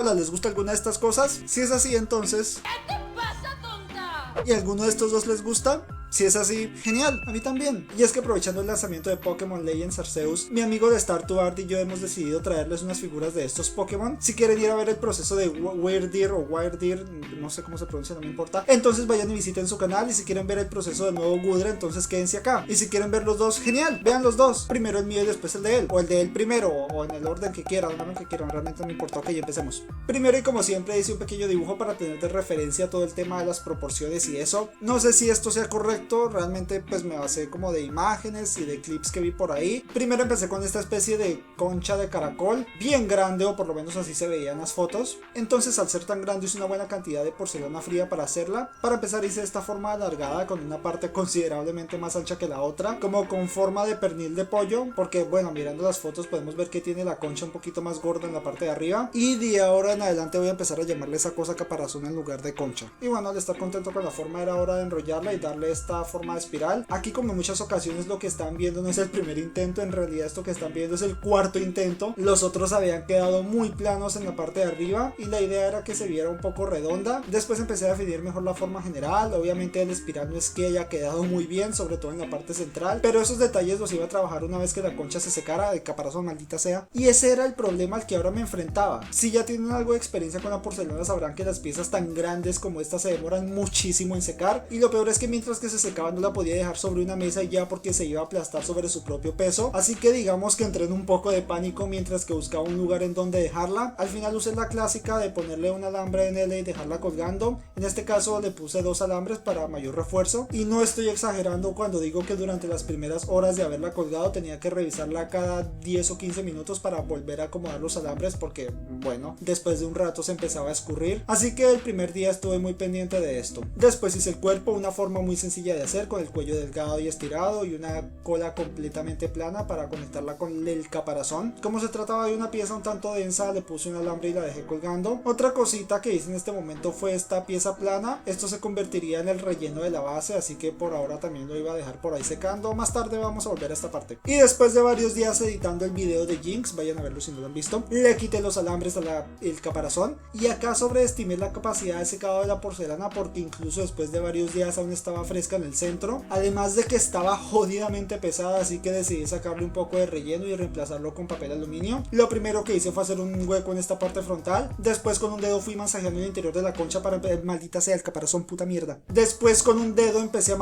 Hola, ¿les gusta alguna de estas cosas? Si es así, entonces... ¿Qué te pasa, tonta? ¿Y alguno de estos dos les gusta? Si es así, genial, a mí también. Y es que aprovechando el lanzamiento de Pokémon Legends Arceus, mi amigo de Start2Art y yo hemos decidido traerles unas figuras de estos Pokémon. Si quieren ir a ver el proceso de Wyrdeer o Wyrdeer, no sé cómo se pronuncia, no me importa, entonces vayan y visiten su canal. Y si quieren ver el proceso del nuevo Goodra, entonces quédense acá. Y si quieren ver los dos, genial, vean los dos. Primero el mío y después el de él, o el de él primero, o en el orden que quieran, realmente no me importa. Ok, empecemos. Primero, y como siempre, hice un pequeño dibujo para tener de referencia todo el tema de las proporciones y eso. No sé si esto sea correcto, realmente pues me basé como de imágenes y de clips que vi por ahí. Primero empecé con esta especie de concha de caracol, bien grande, o por lo menos así se veían las fotos. Entonces, al ser tan grande, hice una buena cantidad de porcelana fría para hacerla. Para empezar, hice esta forma alargada con una parte considerablemente más ancha que la otra, como con forma de pernil de pollo, porque bueno, mirando las fotos podemos ver que tiene la concha un poquito más gorda en la parte de arriba. Y de ahora en adelante voy a empezar a llamarle esa cosa caparazón en lugar de concha. Y bueno, al estar contento con la forma, era hora de enrollarla y darle esta forma de espiral. Aquí, como en muchas ocasiones, lo que están viendo no es el primer intento, en realidad esto que están viendo es el cuarto intento. Los otros habían quedado muy planos en la parte de arriba y la idea era que se viera un poco redonda. Después empecé a definir mejor la forma general. Obviamente el espiral no es que haya quedado muy bien, sobre todo en la parte central, pero esos detalles los iba a trabajar una vez que la concha se secara, de caparazón maldita sea. Y ese era el problema al que ahora me enfrentaba. Si ya tienen algo de experiencia con la porcelana, sabrán que las piezas tan grandes como esta se demoran muchísimo en secar, y lo peor es que mientras que se secaban no la podía dejar sobre una mesa y ya, porque se iba a aplastar sobre su propio peso. Así que digamos que entré en un poco de pánico mientras que buscaba un lugar en donde dejarla. Al final usé la clásica de ponerle un alambre en L y dejarla colgando. En este caso le puse 2 alambres para mayor refuerzo, y no estoy exagerando cuando digo que durante las primeras horas de haberla colgado tenía que revisarla cada 10 o 15 minutos para volver a acomodar los alambres, porque bueno, después de un rato se empezaba a escurrir. Así que el primer día estuve muy pendiente de esto. Después hice el cuerpo, una forma muy sencilla de hacer, con el cuello delgado y estirado y una cola completamente plana para conectarla con el caparazón. Como se trataba de una pieza un tanto densa, le puse un alambre y la dejé colgando. Otra cosita que hice en este momento fue esta pieza plana. Esto se convertiría en el relleno de la base, así que por ahora también lo iba a dejar por ahí secando. Más tarde vamos a volver a esta parte. Y después de varios días editando el video de Jinx, vayan a verlo si no lo han visto, le quité los alambres el caparazón, y acá sobreestimé la capacidad de secado de la porcelana, porque incluso después de varios días aún estaba fresca en el centro, además de que estaba jodidamente pesada, así que decidí sacarle un poco de relleno y reemplazarlo con papel aluminio. Lo primero que hice fue hacer un hueco en esta parte frontal. Después con un dedo fui masajeando el interior de la concha para... Maldita sea el caparazón, puta mierda. Después con un dedo empecé a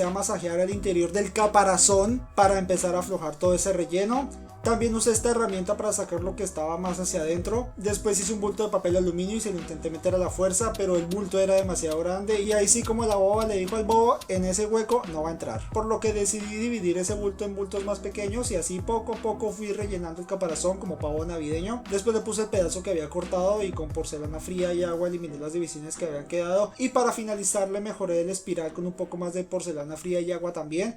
masajear el interior del caparazón para empezar a aflojar todo ese relleno. También usé esta herramienta para sacar lo que estaba más hacia adentro. Después hice un bulto de papel aluminio y se lo intenté meter a la fuerza, pero el bulto era demasiado grande, y ahí sí, como la boba le dijo al bobo, en ese hueco no va a entrar. Por lo que decidí dividir ese bulto en bultos más pequeños, y así poco a poco fui rellenando el caparazón como pavo navideño. Después le puse el pedazo que había cortado y con porcelana fría y agua eliminé las divisiones que habían quedado. Y para finalizar le mejoré el espiral con un poco más de porcelana fría y agua también.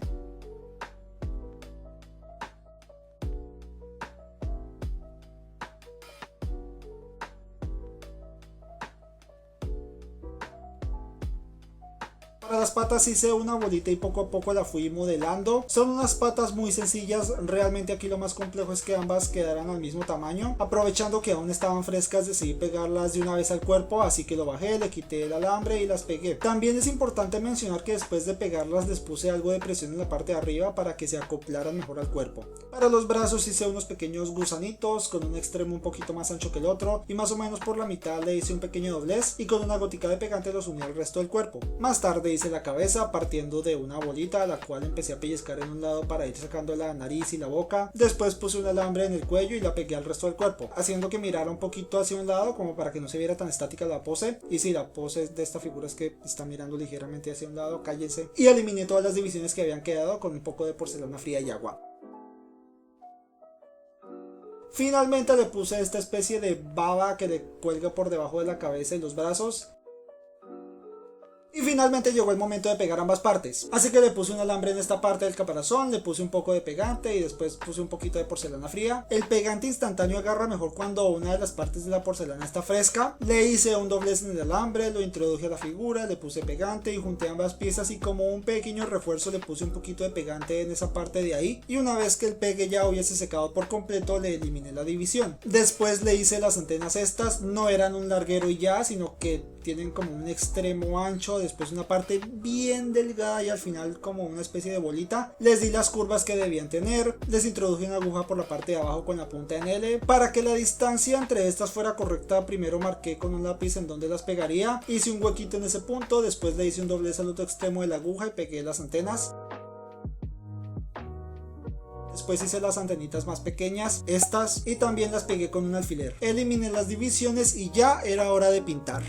Para las patas hice una bolita y poco a poco la fui modelando. Son unas patas muy sencillas, realmente aquí lo más complejo es que ambas quedaran al mismo tamaño. Aprovechando que aún estaban frescas, decidí pegarlas de una vez al cuerpo, así que lo bajé, le quité el alambre y las pegué. También es importante mencionar que después de pegarlas les puse algo de presión en la parte de arriba para que se acoplaran mejor al cuerpo. Para los brazos hice unos pequeños gusanitos con un extremo un poquito más ancho que el otro, y más o menos por la mitad le hice un pequeño doblez, y con una gotica de pegante los uní al resto del cuerpo. Más tarde hice la cabeza partiendo de una bolita, a la cual empecé a pellizcar en un lado para ir sacando la nariz y la boca. Después puse un alambre en el cuello y la pegué al resto del cuerpo, haciendo que mirara un poquito hacia un lado como para que no se viera tan estática la pose. Y si la pose de esta figura es que está mirando ligeramente hacia un lado, cállense. Y eliminé todas las divisiones que habían quedado con un poco de porcelana fría y agua. Finalmente le puse esta especie de baba que le cuelga por debajo de la cabeza y los brazos. Y finalmente llegó el momento de pegar ambas partes, así que le puse un alambre en esta parte del caparazón, le puse un poco de pegante y después puse un poquito de porcelana fría. El pegante instantáneo agarra mejor cuando una de las partes de la porcelana está fresca. Le hice un doblez en el alambre, lo introduje a la figura, le puse pegante y junté ambas piezas y como un pequeño refuerzo le puse un poquito de pegante en esa parte de ahí, y una vez que el pegue ya hubiese secado por completo le eliminé la división. Después le hice las antenas estas, no eran un larguero y ya, sino que tienen como un extremo ancho, después una parte bien delgada y al final como una especie de bolita. Les di las curvas que debían tener, les introduje una aguja por la parte de abajo con la punta en L. Para que la distancia entre estas fuera correcta, primero marqué con un lápiz en donde las pegaría, hice un huequito en ese punto, después le hice un doblez al otro extremo de la aguja y pegué las antenas. Después hice las antenitas más pequeñas, estas, y también las pegué con un alfiler. Eliminé las divisiones y ya era hora de pintar.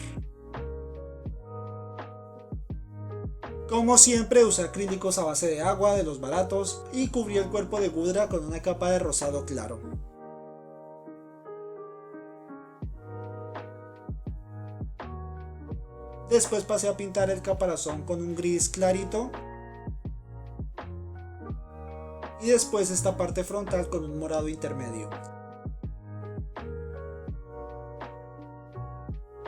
Como siempre usé acrílicos a base de agua de los baratos y cubrí el cuerpo de Gudra con una capa de rosado claro. Después pasé a pintar el caparazón con un gris clarito. Y después esta parte frontal con un morado intermedio.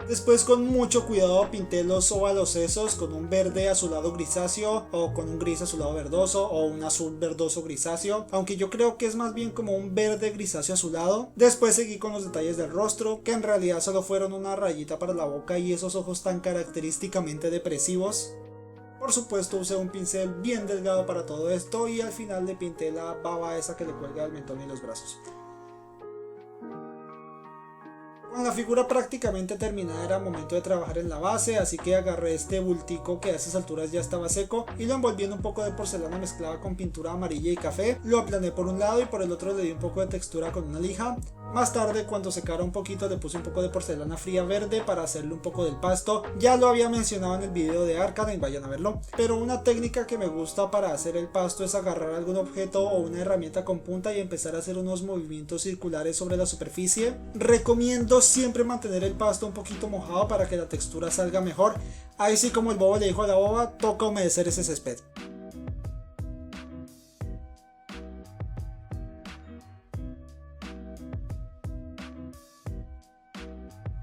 Después con mucho cuidado pinté los óvalos esos con un verde azulado grisáceo o con un gris azulado verdoso o un azul verdoso grisáceo, aunque yo creo que es más bien como un verde grisáceo azulado. Después seguí con los detalles del rostro, que en realidad solo fueron una rayita para la boca y esos ojos tan característicamente depresivos. Por supuesto usé un pincel bien delgado para todo esto y al final le pinté la baba esa que le cuelga al mentón y los brazos. Con la figura prácticamente terminada era momento de trabajar en la base, así que agarré este bultico que a esas alturas ya estaba seco y lo envolví en un poco de porcelana mezclada con pintura amarilla y café. Lo aplané por un lado y por el otro le di un poco de textura con una lija. Más tarde, cuando secara un poquito, le puse un poco de porcelana fría verde para hacerle un poco del pasto. Ya lo había mencionado en el video de Arcane, vayan a verlo. Pero una técnica que me gusta para hacer el pasto es agarrar algún objeto o una herramienta con punta y empezar a hacer unos movimientos circulares sobre la superficie. Recomiendo siempre mantener el pasto un poquito mojado para que la textura salga mejor. Ahí sí, como el bobo le dijo a la boba, toca humedecer ese césped.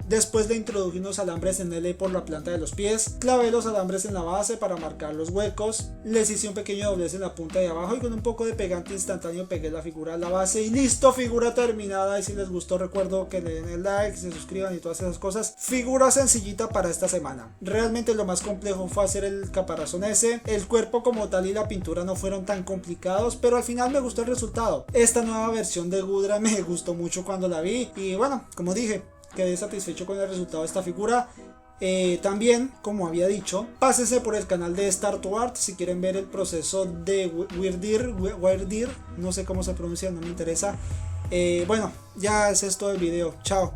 Después le introduje unos alambres en L por la planta de los pies, clavé los alambres en la base para marcar los huecos, les hice un pequeño doblez en la punta de abajo y con un poco de pegante instantáneo pegué la figura a la base y listo, figura terminada. Y si les gustó, recuerdo que le den el like, se suscriban y todas esas cosas. Figura sencillita para esta semana. Realmente lo más complejo fue hacer el caparazón ese, el cuerpo como tal y la pintura no fueron tan complicados, pero al final me gustó el resultado. Esta nueva versión de Gudra me gustó mucho cuando la vi y bueno, como dije, quedé satisfecho con el resultado de esta figura. También, como había dicho, pásense por el canal de Start to Art si quieren ver el proceso de Weirdir, no sé cómo se pronuncia, no me interesa. Bueno, ya es esto del video, chao.